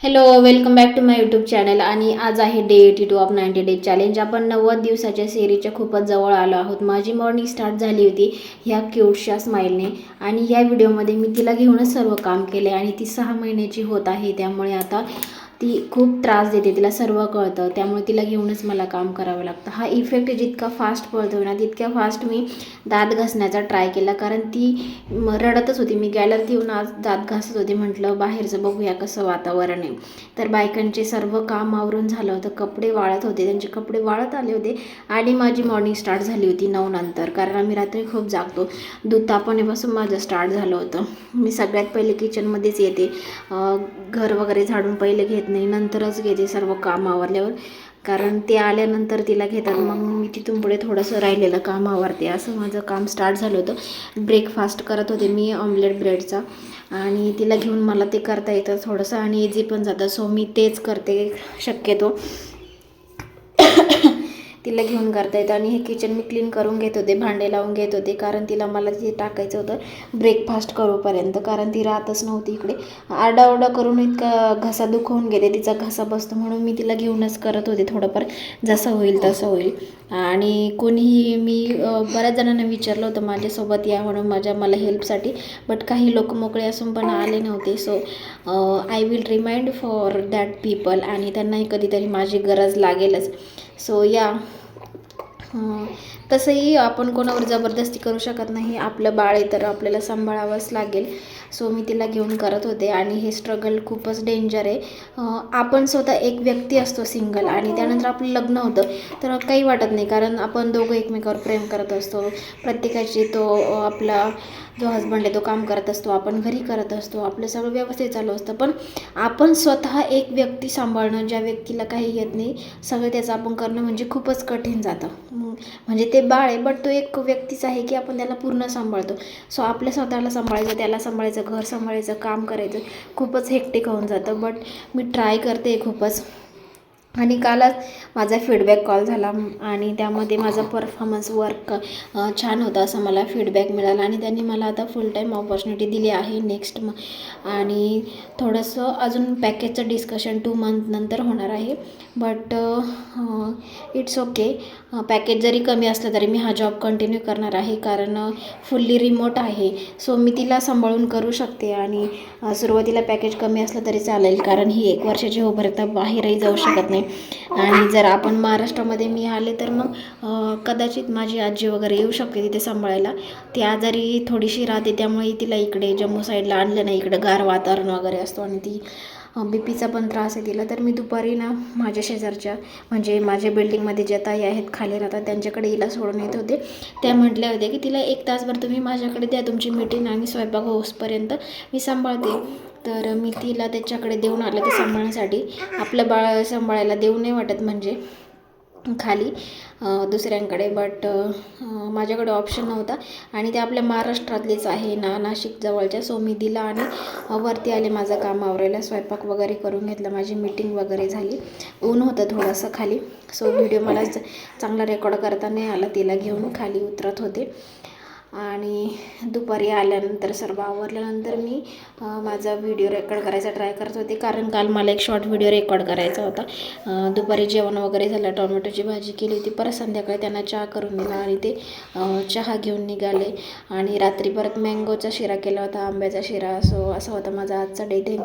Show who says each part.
Speaker 1: Hello, welcome back to my YouTube channel. आणि आज आहे डे 82 ऑफ 90 डेज चॅलेंज. आपण 90 दिवसाच्या सेरीच्या खूपच जवळ आलो आहोत. माझी मॉर्निंग स्टार्ट झाली होती ह्या क्यूटशा स्माईलने. आणि ह्या व्हिडिओमध्ये मी तिला घेऊनच सर्व काम केले. आणि ती 6 महिन्याची होत आहे, त्यामुळे आता ती खूप त्रास देते, तिला सर्व कळतं, त्यामुळे तिला घेऊनच मला काम करावं लागतं. हा इफेक्ट जितका फास्ट पळतो ना, तितक्या फास्ट मी दात घासण्याचा ट्राय केला, कारण ती रडतच होती. मी गॅलरीत येऊन आज दात घासत होते, म्हटलं बाहेरचं बघूया कसं वातावरण आहे. तर बायकांचे सर्व काम आवरून झालं होतं, कपडे वाळत होते, त्यांचे कपडे वाळत आले होते. आणि माझी मॉर्निंग स्टार्ट झाली होती 9 नंतर, कारण आम्ही रात्री खूप जागतो. दूध तापवण्यापासून माझं स्टार्ट झालं होतं. मी सगळ्यात पहिले किचनमध्येच येते, घर वगैरे झाडून पहिले घेत नाही, नंतरच घेते सर्व काम आवरल्यावर, कारण ते आल्यानंतर तिला घेतात, मग मी तिथून पुढे थोडंसं राहिलेलं काम आवरते. असं माझं काम स्टार्ट झालं होतं. ब्रेकफास्ट करत होते मी, ऑमलेट ब्रेडचा. आणि तिला घेऊन मला ते करता येतं थोडंसं, आणि इझी पण जातं, सो मी तेच करते शक्यतो. तिला घेऊन करता येतं. आणि हे किचन मी क्लीन करून घेत होते, भांडे लावून घेत होते, कारण तिला मला ते टाकायचं होतं ब्रेकफास्ट करूपर्यंत, कारण ती राहतच नव्हती इकडे. आरडाओरडा करून इतका घसा दुखवून घेते, तिचा घसा बसतो, म्हणून मी तिला घेऊनच करत होते थोडंफार, जसं होईल तसं होईल. आणि कोणीही, मी बऱ्याच जणांना विचारलं होतं माझ्यासोबत या म्हणून मला हेल्पसाठी, बट काही लोक मोकळे असून पण आले नव्हते. So I will remind for that people, आणि त्यांनाही कधीतरी माझी गरज लागेलच. सो या, तसंही आपण कोणावर जबरदस्ती करू शकत नाही, आपलं बाळ आहे तर आपल्याला सांभाळावंच लागेल. सो मी तिला घेऊन करत होते. आणि हे स्ट्रगल खूपच डेंजर आहे. आपण स्वतः एक व्यक्ती असतो सिंगल, आणि त्यानंतर आपलं लग्न होतं तर काही वाटत नाही, कारण आपण दोघं एकमेकावर प्रेम करत असतो. प्रत्येकाची तो आपला जो हजबंड आहे तो काम करत असतो, आपण घरी करत असतो, आपलं सगळं व्यवस्थित चालू असतं. पण आपण स्वतः एक व्यक्ती सांभाळणं, ज्या व्यक्तीला काही येत नाही, सगळं त्याचं आपण करणं म्हणजे खूपच कठीण जातं. म्हणजे ते बाळ आहे, बट तो एक व्यक्तीच आहे की आपण त्याला पूर्ण सांभाळतो. सो आपल्या स्वतःला सांभाळायचं, त्याला सांभाळायचं, घर सांभाळायचं, काम करायचं, खूपच हेक्टिक होऊन जातं. बट मी ट्राय करते खूपच. आणि कालच माझा फीडबॅक कॉल झाला, आणि त्यामध्ये माझा परफॉर्मन्स वर्क छान होता असं मला फीडबॅक मिळाला. आणि त्यांनी मला आता फुल टाईम ऑपॉर्च्युनिटी दिली आहे नेक्स्ट आणि थोडंसं अजून पॅकेजचं डिस्कशन 2 मंथ नंतर होणार आहे. But it's okay. पॅकेज जरी कमी असलं तरी मी हा जॉब कंटिन्यू करणार आहे, कारण फुल्ली रिमोट आहे. सो मी तिला सांभाळून करू शकते. आणि सुरुवातीला पॅकेज कमी असलं तरी चालेल, कारण ही 1 वर्षाची होईपर्यंत बाहेरही जाऊ शकत नाही. आणि जर आपण महाराष्ट्रामध्ये मी आले तर मग कदाचित माझी आजी वगैरे येऊ शकते तिथे सांभाळायला. ती आजारी थोडीशी राहते, त्यामुळे तिला इकडे जम्मू साईडला आणलं नाही, इकडं गार वातावरण वगैरे असतो, आणि ती बीपीचा पण त्रास आहे तिला. तर मी दुपारी ना माझ्या शेजारच्या, म्हणजे माझ्या बिल्डिंगमध्ये ज्या ताई आहेत खाली राहतात, त्यांच्याकडे हिला सोडून येत होते. त्या म्हटल्या होत्या की तिला 1 तासभर तुम्ही माझ्याकडे द्या, तुमची मीटिंग आणि स्वयंपाक होईपर्यंत मी सांभाळते. तर मी तिला त्याच्याकडे देऊन आले ते सांभाळण्यासाठी. आपलं बाळ सांभाळायला देऊ नाही वाटत म्हणजे खाली दुसऱ्यांकडे, बट माझ्याकडे ऑप्शन नव्हता. आणि ते आपल्या महाराष्ट्रातलेच आहे ना, नाशिक जवळच्या. सो मी दिला आणि वरती आले माझं काम आवरायला, स्वयंपाक वगैरे करून घेतला, माझी मीटिंग वगैरे झाली. ऊन होतं थोडंसं खाली, सो व्हिडिओ मला चांगला रेकॉर्ड करता नाही आला, तिला घेऊन खाली उतरत होते. आणि दुपारी आल्यानंतर सर्व आवरल्यानंतर मी माझा व्हिडिओ रेकॉर्ड करायचा ट्राय करत होते, कारण काल मला एक शॉर्ट व्हिडिओ रेकॉर्ड करायचा होता. दुपारी जेवण वगैरे झालं, टोमॅटोची भाजी केली होती, परत संध्याकाळी त्यांना चहा करून दिला, आणि ते चहा घेऊन निघाले. आणि रात्री परत मँगोचा शिरा केला होता, आंब्याचा शिरा. सो असा होता माझा आजचा डे.